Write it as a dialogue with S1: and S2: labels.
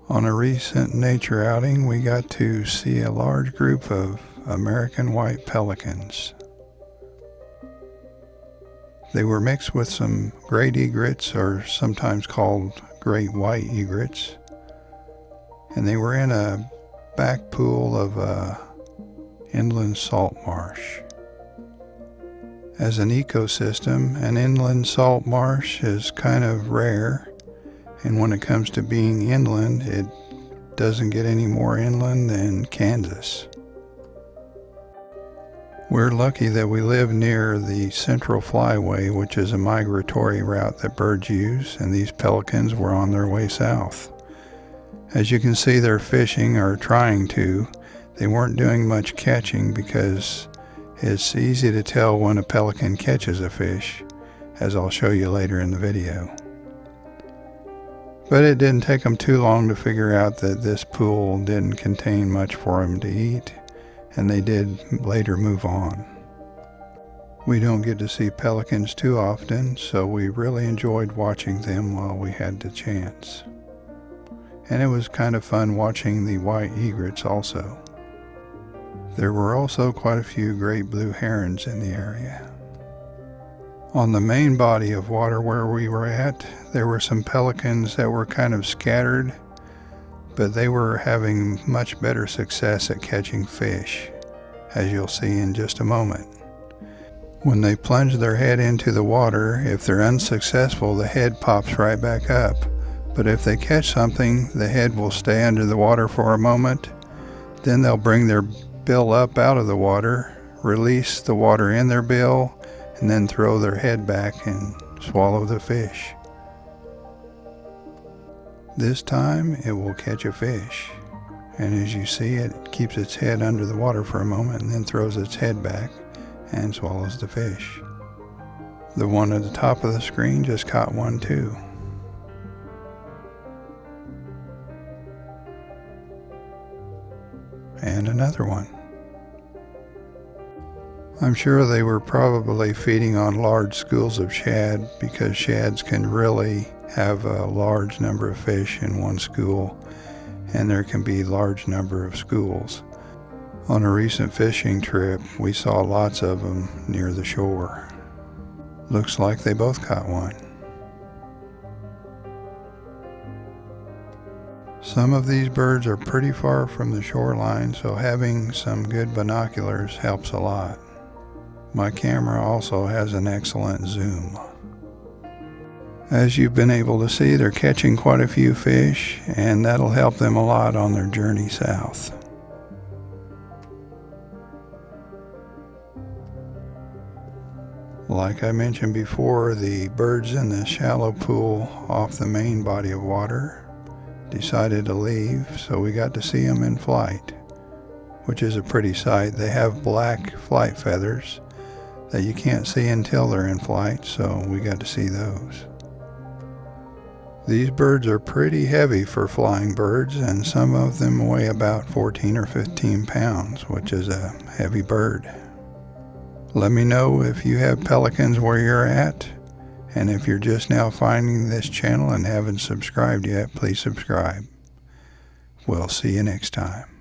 S1: On a recent nature outing, we got to see a large group of American white pelicans. They were mixed with some great egrets, or sometimes called great white egrets, and they were in a back pool of a inland salt marsh. As an ecosystem, an inland salt marsh is kind of rare, and when it comes to being inland, it doesn't get any more inland than Kansas. We're lucky that we live near the Central Flyway, which is a migratory route that birds use, and these pelicans were on their way south. As you can see, they're fishing, or trying to. They weren't doing much catching because it's easy to tell when a pelican catches a fish, as I'll show you later in the video. But it didn't take them too long to figure out that this pool didn't contain much for them to eat, and they did later move on. We don't get to see pelicans too often, so we really enjoyed watching them while we had the chance. And it was kind of fun watching the white egrets also. There were also quite a few great blue herons in the area. On the main body of water where we were at, there were some pelicans that were kind of scattered, but they were having much better success at catching fish, as you'll see in just a moment. When they plunge their head into the water, if they're unsuccessful, the head pops right back up. But if they catch something, the head will stay under the water for a moment. Then they'll bring their bill up out of the water, release the water in their bill, and then throw their head back and swallow the fish. This time it will catch a fish, and as you see, it keeps its head under the water for a moment and then throws its head back and swallows the fish. The one at the top of the screen just caught one too. And another one. I'm sure they were probably feeding on large schools of shad, because shads can really have a large number of fish in one school, and there can be a large number of schools. On a recent fishing trip, we saw lots of them near the shore. Looks like they both caught one. Some of these birds are pretty far from the shoreline, so having some good binoculars helps a lot. My camera also has an excellent zoom. As you've been able to see, they're catching quite a few fish, and that'll help them a lot on their journey south. Like I mentioned before, the birds in the shallow pool off the main body of water decided to leave, so we got to see them in flight, which is a pretty sight. They have black flight feathers that you can't see until they're in flight, so we got to see those. These birds are pretty heavy for flying birds, and some of them weigh about 14 or 15 pounds, which is a heavy bird. Let me know if you have pelicans where you're at, and if you're just now finding this channel and haven't subscribed yet, please subscribe. We'll see you next time.